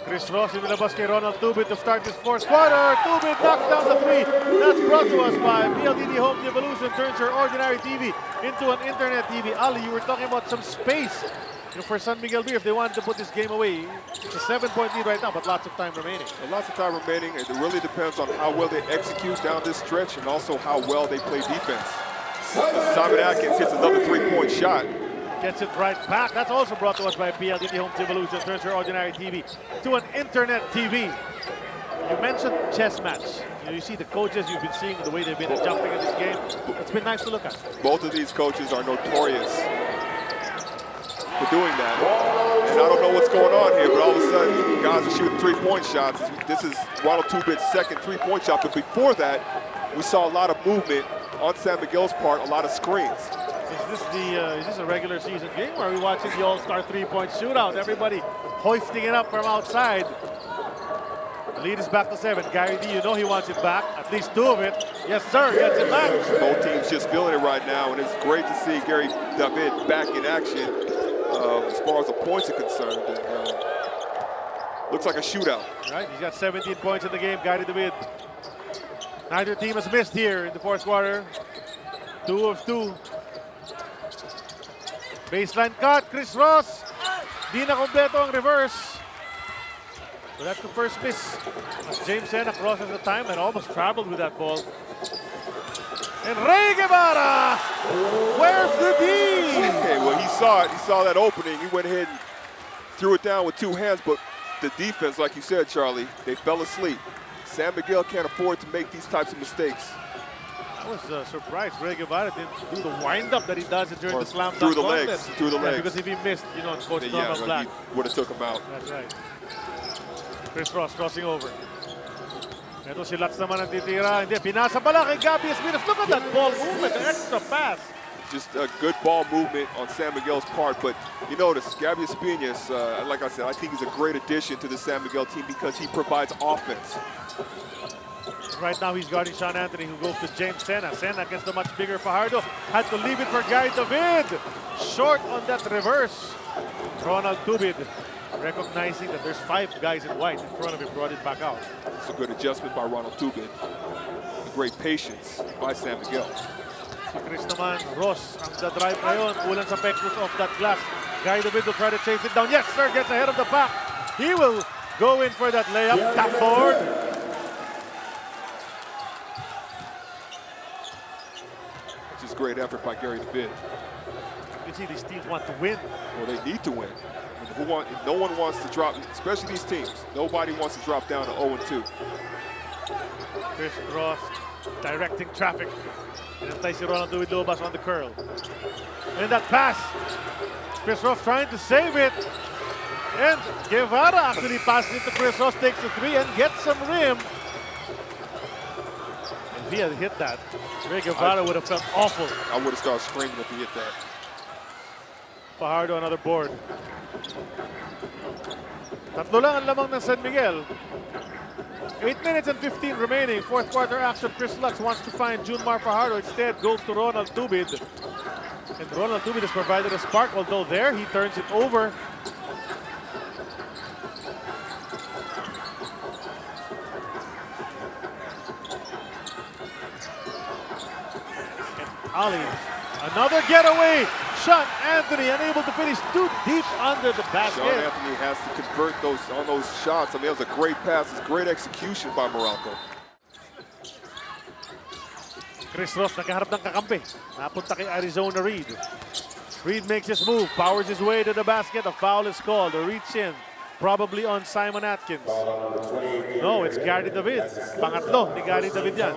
Chris Ross inilabas kay Ronald Tubit to start this fourth quarter. Tubit knocks down the three. That's brought to us by PLDT Home Evolution. Turns your ordinary TV into an internet TV. Ali, you were talking about some space for San Miguel Beer if they wanted to put this game away. It's a 7-point lead right now, but lots of time remaining. Lots of time remaining. It really depends on how well they execute down this stretch and also how well they play defense. Simon Atkins hits another three-point shot. Gets it right back. That's also brought to us by PLDT Home Evolution. Turns your ordinary TV to an internet TV. You mentioned chess match. You see the coaches you've been seeing, the way they've been adjusting in this game. It's been nice to look at. Both of these coaches are notorious for doing that. And I don't know what's going on here, but all of a sudden, guys are shooting three-point shots. This is Ronald Tubit's second three-point shot, but before that, we saw a lot of movement on San Miguel's part, a lot of screens. Is this a regular season game, or are we watching the All-Star three-point shootout? Everybody hoisting it up from outside. The lead is back to 7. Gary D, you know he wants it back. At least 2 of it. Yes, sir, gets it back. Both teams just feeling it right now, and it's great to see Gary David back in action as far as the points are concerned. And, looks like a shootout. Right, he's got 17 points in the game, Gary David. Neither team has missed here in the fourth quarter. 2 of 2. Baseline cut, Chris Ross. Di na kompleto ang reverse. So that's the first miss. As James Senna crosses the time and almost traveled with that ball. And Ray Guevara, where's the D? Okay, well, he saw it. He saw that opening. He went ahead and threw it down with 2 hands, but the defense, like you said, Charlie, they fell asleep. San Miguel can't afford to make these types of mistakes. I was surprised Ray Guevara didn't do the wind-up that he does during the slam dunk through the legs, through the legs. Because if he missed, you know, Coach Norman Black would have took him out. That's right. Chris Ross crossing over. Ito si Lats naman ang titira. Hindi, pinasa pala kay Gabby Espinas. Look at that ball movement, an extra pass. Just a good ball movement on San Miguel's part, but you notice Gabby Espinas, like I said, I think he's a great addition to the San Miguel team because he provides offense. Right now he's guarding Sean Anthony, who goes to James Senna. Senna against the much bigger Fajardo. Had to leave it for Gary David. Short on that reverse. Ronald Tubit, recognizing that there's 5 guys in white in front of him, brought it back out. It's a good adjustment by Ronald Tubit. Great patience by San Miguel. Si Chris naman, Ross, ang drive na yun. Kulang sa pectus off that glass. Gary David will try to chase it down. Yes, sir, gets ahead of the pack. He will go in for that layup. Tap forward. Just great effort by Gary David. You see these teams want to win. Well, they need to win. No one wants to drop, especially these teams. Nobody wants to drop down to 0-2. Chris Ross directing traffic. Inantay si Ronald Tubit Lobas on the curl. And that pass. Chris Ross trying to save it. And Guevara actually passes it to Chris Ross, takes the 3 and gets some rim. If he had hit that, Ray Guevara would have felt awful. I would have started screaming if he hit that. Fajardo, another board. Tatlo lang ang lamang ng San Miguel. 8 minutes and 15 remaining. Fourth quarter action. Chris Lux wants to find Junmar Fajardo. Instead, goes to Ronald Tubit. And Ronald Tubit has provided a spark, although there he turns it over. And Ali, another getaway. Sean Anthony unable to finish, too deep under the basket. Sean Anthony has to convert on those shots. I mean, that was a great pass. It's great execution by Meralco. Chris Ross nakaharap ng kakampi. Napunta kay Arizona Reed. Reed makes his move, powers his way to the basket. A foul is called. A reach in, probably on Simon Atkins. No, it's Gary David. Pangatlo ni Gary David yan.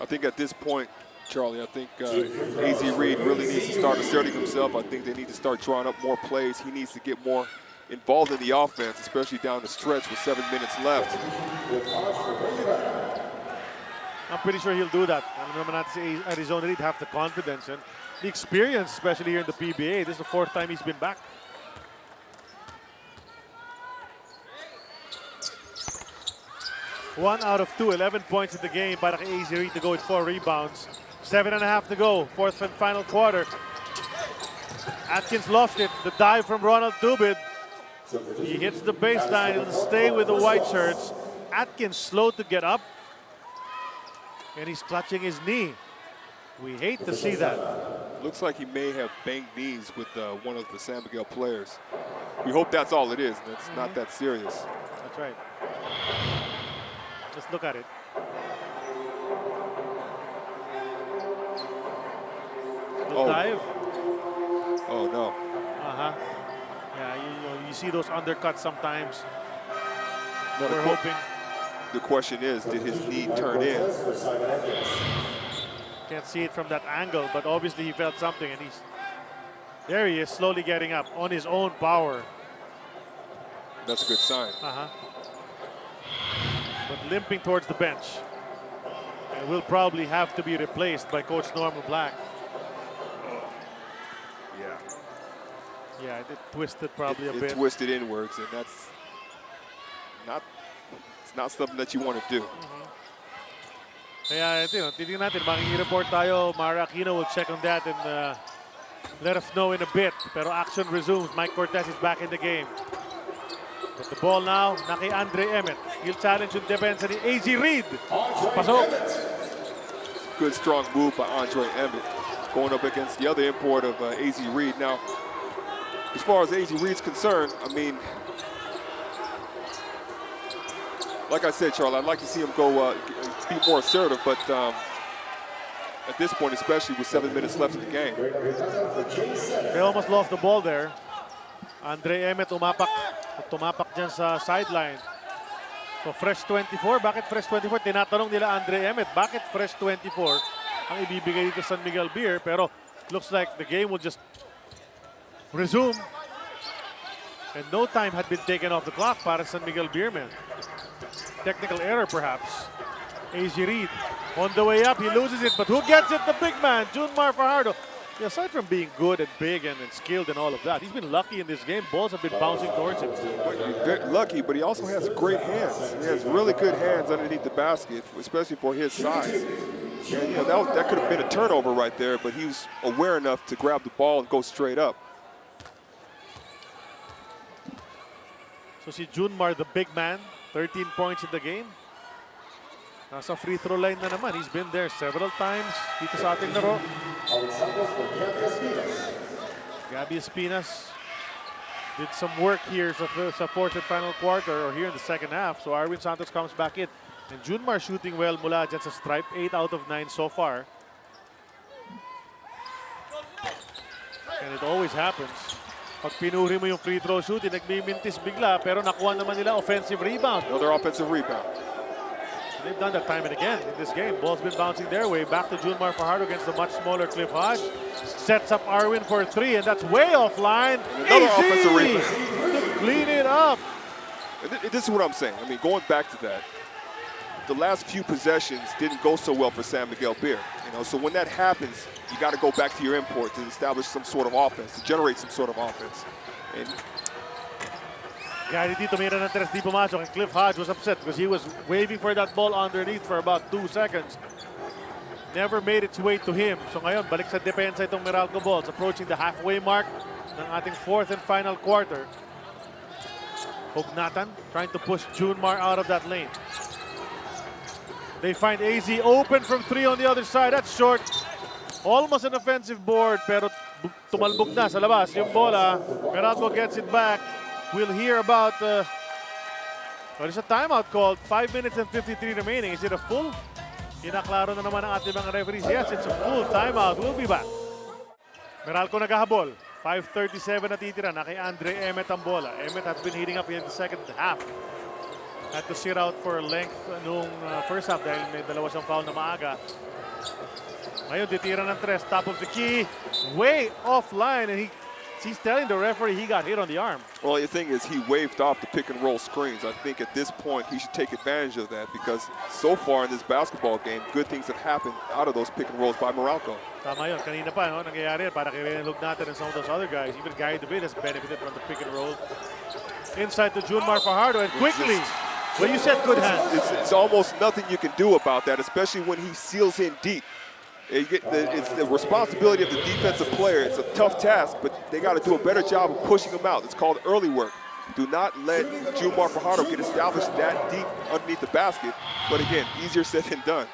I think at this point, Charlie, I think AZ Reed really needs to start asserting himself. I think they need to start drawing up more plays. He needs to get more involved in the offense, especially down the stretch with 7 minutes left. I'm pretty sure he'll do that. I remember not to say Arizona Reed have the confidence and the experience, especially here in the PBA. This is the 4th time he's been back. One out of 2, 11 points in the game para kay AZ Reed to go with 4 rebounds. 7.5 to go, 4th and final quarter. Atkins lofted, the dive from Ronald Tubit. He hits the baseline. He'll stay with the white shirts. Atkins slow to get up. And he's clutching his knee. We hate to see that. Looks like he may have banged knees with one of the San Miguel players. We hope that's all it is, and it's not that serious. That's right. Let's look at it. The dive. Oh, no. Uh-huh. Yeah, you see those undercuts sometimes. No, We're hoping. The question is, did his knee turn in? Can't see it from that angle, but obviously he felt something, and there he is, slowly getting up on his own power. That's a good sign. But limping towards the bench. And will probably have to be replaced by Coach Norman Black. Yeah. Yeah, it twisted probably a bit. It twisted inwards, and that's not something that you want to do. Kaya titignan natin, makikireport tayo. Mara Aquino will check on that and let us know in a bit. Pero action resumes. Mike Cortez is back in the game. But the ball now, na kay Andre Emmett. He'll challenge yung defense ni AZ Reed. Pasok. Good strong move by Andre Emmett. Going up against the other import of AZ Reed. Now, as far as AZ Reed's concerned, I mean, like I said, Charles, I'd like to see him go be more assertive, but at this point, especially with 7 minutes left in the game. They almost lost the ball there. Andre Emmett tumapak dyan sa sideline. So fresh 24, bakit fresh 24? Tinatanong nila Andre Emmett, bakit fresh 24 ang ibibigay dito sa San Miguel Beer? Pero looks like the game will just resume. And no time had been taken off the clock para San Miguel Beermen. Technical error perhaps. AZ Reed on the way up, he loses it, but who gets it? The big man, Junmar Fajardo. Aside from being good and big and skilled and all of that, he's been lucky in this game. Balls have been bouncing towards him. Very lucky, but he also has great hands. He has really good hands underneath the basket, especially for his size. And you know, that could have been a turnover right there, but he was aware enough to grab the ball and go straight up. So si Junmar, the big man, 13 points in the game. Nasa free throw line na naman. He's been there several times dito sa ating laro. Gabby Espinas did some work here sa fourth and final quarter, or here in the second half. So Arwin Santos comes back in. And Junmar shooting well mula dyan sa stripe. 8 out of 9 so far. And it always happens. Pag pinuri mo yung free throw shoot, nagmimintis bigla, pero nakuha naman nila offensive rebound. Another offensive rebound. They've done that time and again in this game. Ball's been bouncing their way. Back to Junmar Fajardo against the much smaller Cliff Hodge. Sets up Arwin for 3, and that's way offline. Another offensive rebound. To clean it up. This is what I'm saying. I mean, going back to that, the last few possessions didn't go so well for San Miguel Beer. You know, so when that happens, you got to go back to your import to establish some sort of offense, to generate some sort of offense. And Gary dito mayroon ng tres di pumasok, and Cliff Hodge was upset because he was waving for that ball underneath for about 2 seconds. Never made its way to him. So ngayon, balik sa depensa itong Meralco Bulls, approaching the halfway mark ng ating fourth and final quarter. Hognatan trying to push Junmar out of that lane. They find AZ open from 3 on the other side. That's short. Almost an offensive board, pero tumalbog na sa labas yung bola. Meralco gets it back. We'll hear about there's a timeout called. 5 minutes and 53 remaining. Is it a full? Inaklaro na naman ang ating mga referees. Yes, it's a full timeout. We'll be back. Meralco naghahabol. 5:37 na titira na kay Andre Emmett ang bola. Emmett has been heating up in the second half. Had to sit out for length nung first half dahil may dalawa siyang foul na maaga. Ngayon, titira ng tres. Top of the key. Way offline, and he's telling the referee he got hit on the arm. well, the thing is, he waved off the pick and roll screens. I think at this point, he should take advantage of that because so far in this basketball game, good things have happened out of those pick and rolls by Meralco. Tama yun. Kanina pa, no? Nangyayari para kay Ren Lugnatan and some of those other guys. Even Gary DeVille has benefited from the pick and roll. Inside to Junmar Fajardo, and quickly, when you said good hands. It's almost nothing you can do about that, especially when he seals in deep. It's the responsibility of the defensive player. It's a tough task, but they got to do a better job of pushing him out. It's called early work. Do not let Jumar Fajardo get established that deep underneath the basket. But again, easier said than done.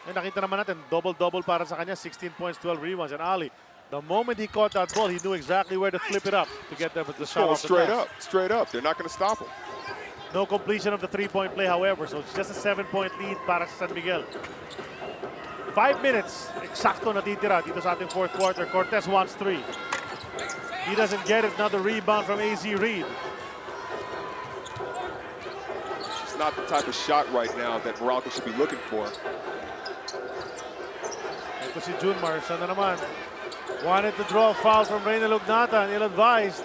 Nakita naman natin, double-double para sa kanya, 16 points, 12 rebounds. And Ali, the moment he caught that ball, he knew exactly where to flip it up to get them with the shot off the straight glass. up, straight up. They're not going to stop him. No completion of the three-point play, however, so it's just a 7-point lead para sa San Miguel. 5 minutes, eksakto natitira dito sa ating fourth quarter. Cortez wants 3. He doesn't get it. Another rebound from AZ Reed. It's not the type of shot right now that Meralco should be looking for. Ito si Junmar, siya na naman. Wanted to draw a foul from Reynel Ugnatan, ill-advised.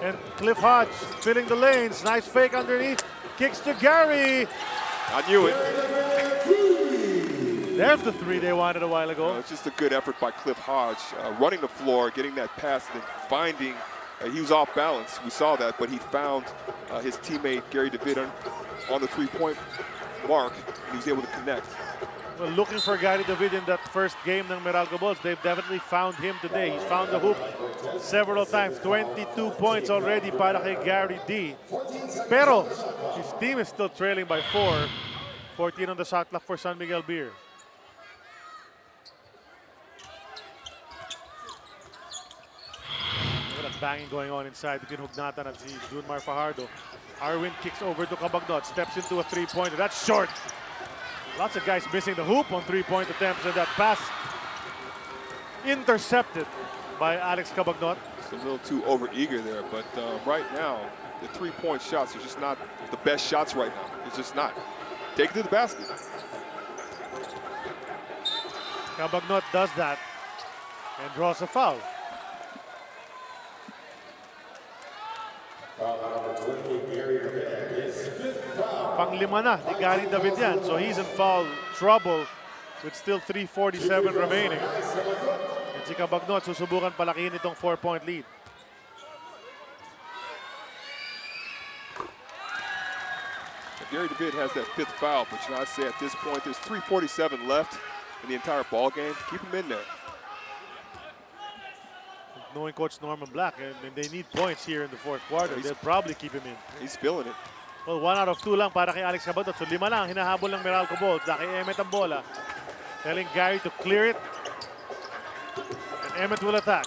And Cliff Hodge filling the lanes. Nice fake underneath. Kicks to Gary. I knew it. There's the 3 they wanted a while ago. It's just a good effort by Cliff Hodge, running the floor, getting that pass, and then finding. He was off balance. We saw that, but he found his teammate Gary David on the three-point mark, and he was able to connect. Well, looking for Gary David in that first game ng Meralco Bulls, they've definitely found him today. He's found the hoop several times. 22 points already para kay Gary D. Pero his team is still trailing by 4. 14 on the shot clock for San Miguel Beer. Look at that banging going on inside between Hugnatan and Junmar Fajardo. Arwin kicks over to Cabagnot, steps into a three-pointer. That's short. Lots of guys missing the hoop on three-point attempts, and that pass intercepted by Alex Cabagnot. It's a little too over-eager there, but right now, the three-point shots are just not the best shots right now. It's just not. Take it to the basket. Cabagnot does that and draws a foul. Panglima na ni Gary David yan. So he's in foul trouble with still 3:47 remaining. And si Cabagnot susubukan palakihin itong 4-point lead. Gary David has that 5th foul, but you know, I say at this point, there's 3:47 left in the entire ball game. Keep him in there. Knowing Coach Norman Black, and they need points here in the fourth quarter, they'll probably keep him in. He's feeling it. Well, 1 out of 2 lang para kay Alex Cabagnot. So 5 lang hinahabol ng Meralco Bulls. Kay Emmet ang bola. Telling Gary to clear it. And Emmet will attack.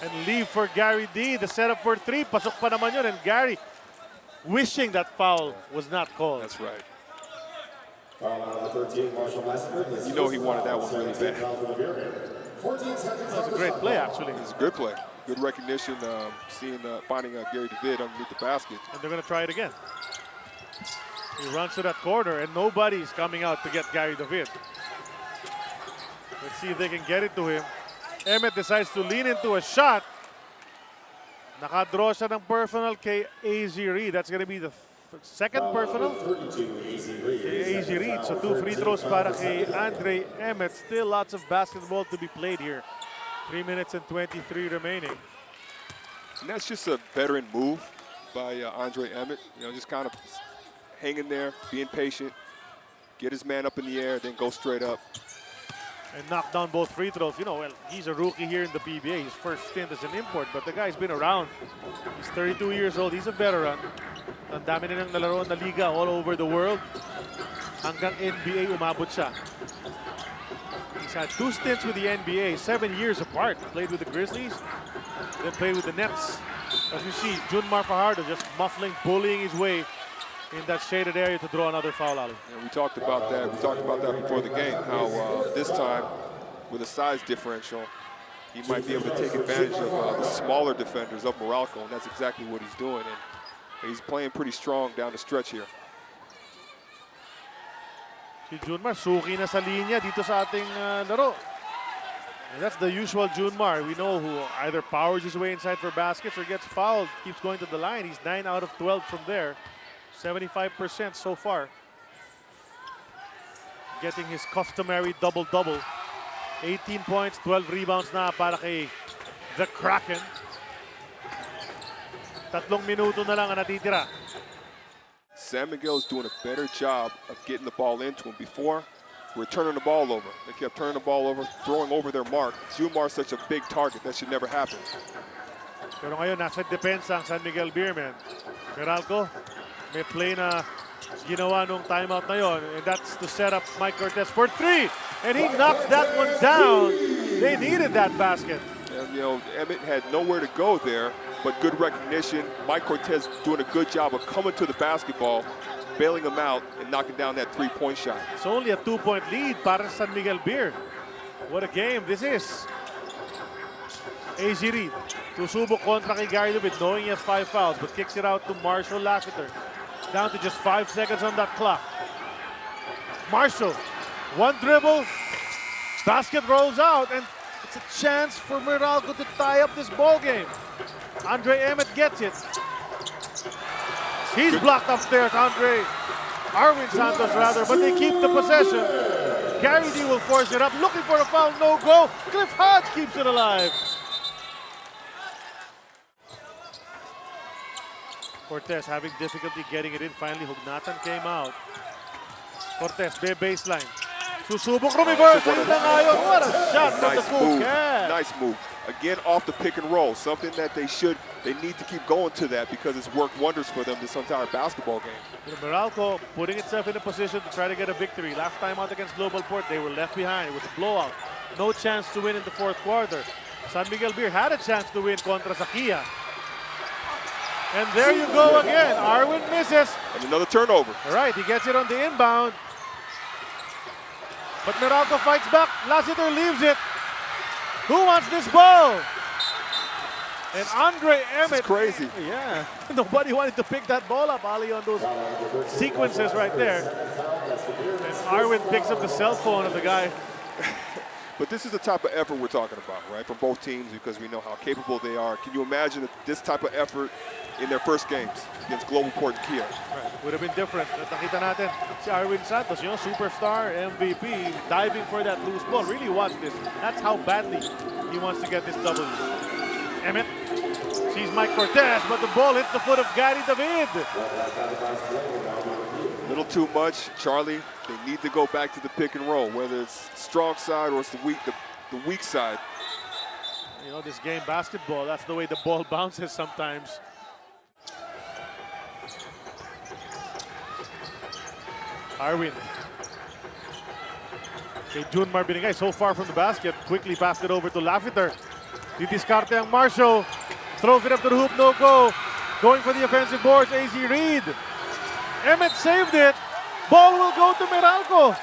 And leave for Gary D. The setup for 3. Pasok pa naman yun. And Gary wishing that foul was not called. That's right. You know he wanted that one really bad. That's a great play, actually. It's a good play. Good recognition, finding Gary David underneath the basket. And they're going to try it again. He runs to that corner, and nobody's coming out to get Gary David. Let's see if they can get it to him. Emmet decides to lean into a shot. Nakadraw siya ng personal kay AZ Reed. That's going to be the second personal kay AZ Reed. So 2 free throws para kay Andre Emmet. Still lots of basketball to be played here. 3 minutes and 23 remaining. And that's just a veteran move by Andre Emmet. You know, just kind of hanging there, being patient, get his man up in the air, then go straight up. And knock down both free throws. You know, well, he's a rookie here in the PBA. His first stint as an import, but the guy's been around. He's 32 years old. He's a veteran. Ang dami na nang nalaro na liga all over the world. Hanggang NBA umabot siya. He's had 2 stints with the NBA, 7 years apart. Played with the Grizzlies, then played with the Nets. As you see, Junmar Fajardo just muffling, bullying his way in that shaded area to draw another foul, Ali. And we talked about that. We talked about that before the game, how this time, with a size differential, he might be able to take advantage of the smaller defenders of Meralco, and that's exactly what he's doing. And he's playing pretty strong down the stretch here. Si Junmar, suki na sa linya dito sa ating laro. And that's the usual Junmar. We know who either powers his way inside for baskets or gets fouled, keeps going to the line. He's 9 out of 12 from there. 75% so far. Getting his customary double-double. 18 points, 12 rebounds na para kay the Kraken. 3 minuto na lang ang natitira. San Miguel's doing a better job of getting the ball into him. Before, we're turning the ball over. They kept turning the ball over, throwing over their mark. Jumar's such a big target. That should never happen. Pero ngayon, nasa depensa ang San Miguel Beermen. Meralco, may play na ginawa nung timeout na yon, and that's to set up Mike Cortez for 3. And he knocks that one down. They needed that basket. And, you know, Emmett had nowhere to go there, but good recognition. Mike Cortez doing a good job of coming to the basketball, bailing him out, and knocking down that three-point shot. It's only a 2-point lead para sa San Miguel Beer. What a game this is. AZ Reed, susubok kontra kay Gary David, knowing he has 5 fouls, but kicks it out to Marshall Lassiter. Down to just 5 seconds on that clock. Marshall, one dribble, basket rolls out, and it's a chance for Meralco to tie up this ball game. Andre Emmett gets it. He's blocked upstairs, Arwin Santos rather, but they keep the possession. Gary D will force it up, looking for a foul, no go. Cliff Hodge keeps it alive. Cortez having difficulty getting it in. Finally, Hugnatan came out. Cortez, baseline. Susubok, reverse. What a shot from the full cat. Nice move. Again, off the pick and roll. Something that they need to keep going to that because it's worked wonders for them this entire basketball game. Meralco putting itself in a position to try to get a victory. Last time out against Global Port, they were left behind. It was a blowout. No chance to win in the fourth quarter. San Miguel Beer had a chance to win contra Sakia. And there you go again. Arwin misses. And another turnover. All right, he gets it on the inbound. But Meralco fights back. Lassiter leaves it. Who wants this ball? And Andre Emmett. It's crazy. Yeah. Nobody wanted to pick that ball up, Ali, on those sequences right there. And Arwin picks up the cell phone of the guy. But this is the type of effort we're talking about, right, from both teams because we know how capable they are. Can you imagine this type of effort in their first games against Global Port and Kia? Right. Would have been different. Nakita natin si Arwin Santos, you know, superstar, MVP, diving for that loose ball. Really wants this. That's how badly he wants to get this W. Emmett sees Mike Cortez, but the ball hits the foot of Gary David. A little too much. Charlie, they need to go back to the pick and roll, whether it's strong side or it's the weak side. You know, this game basketball, that's the way the ball bounces sometimes. Arwin. Okay, June Marbinigay so far from the basket. Quickly passed it over to Lassiter. Didiscarte ang Marshall. Throws it up to the hoop, no go. Going for the offensive boards, AZ Reed. Emmett saved it. Ball will go to Meralco.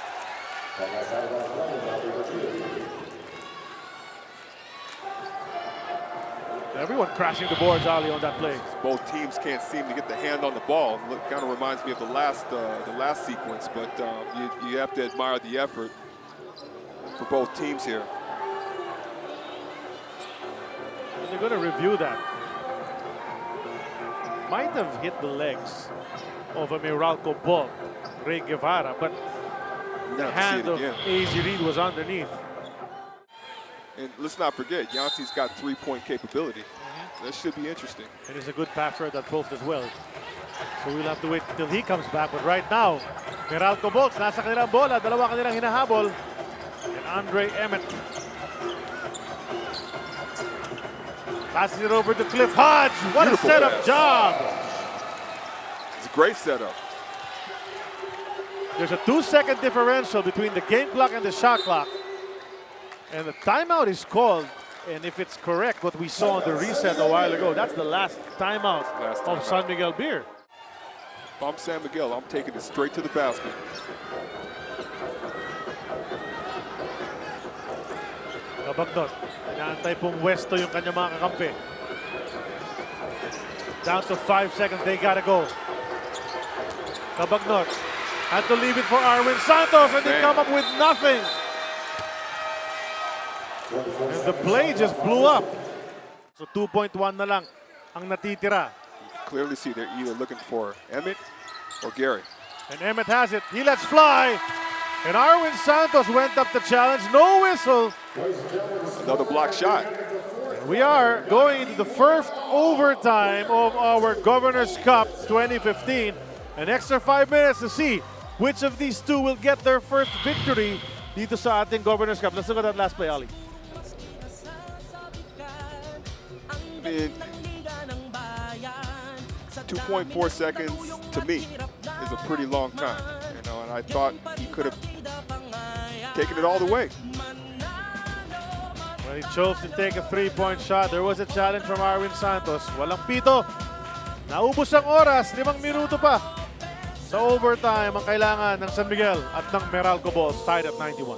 Everyone crashing the boards, Ali, on that play. Both teams can't seem to get the hand on the ball. Look, kind of reminds me of the last sequence, but you have to admire the effort for both teams here. They're going to review that. Might have hit the legs of a Meralco ball, Ray Guevara, but the hand of AZ Reed was underneath. And let's not forget, Yancey's got three-point capability. That should be interesting. And he's a good passer at that post as well. So we'll have to wait until he comes back. But right now, Meralco Bolts, nasa kanilang bola, dalawa kanilang hinahabol. And Andre Emmett passes it over to Cliff Hodge. What beautiful a setup pass. Job. It's a great setup. There's a 2-second differential between the game clock and the shot clock. And the timeout is called. And if it's correct, what we saw on the reset a while ago, that's the last timeout of San Miguel Beer. If I'm San Miguel, I'm taking it straight to the basket. Kabagnot, inaantay pong Westo yung kanyang mga kakampi. Down to 5 seconds, they gotta go. Kabagnot had to leave it for Arwin Santos, and they come up with nothing. And the play just blew up. So 2.1 na lang ang natitira. You can clearly see they're either looking for Emmett or Gary. And Emmett has it. He lets fly. And Arwin Santos went up the challenge. No whistle. Another block shot. And we are going into the first overtime of our Governor's Cup 2015. An extra 5 minutes to see which of these two will get their first victory dito sa ating Governor's Cup. Let's look at that last play, Ali. I mean, 2.4 seconds to me is a pretty long time, you know, and I thought he could have taken it all the way. When he chose to take a 3-point shot, there was a challenge from Arwin Santos. Walang pito. Naubos ang oras, 5 minuto pa. Sa overtime ang kailangan ng San Miguel at ng Meralco Bulls tied at 91.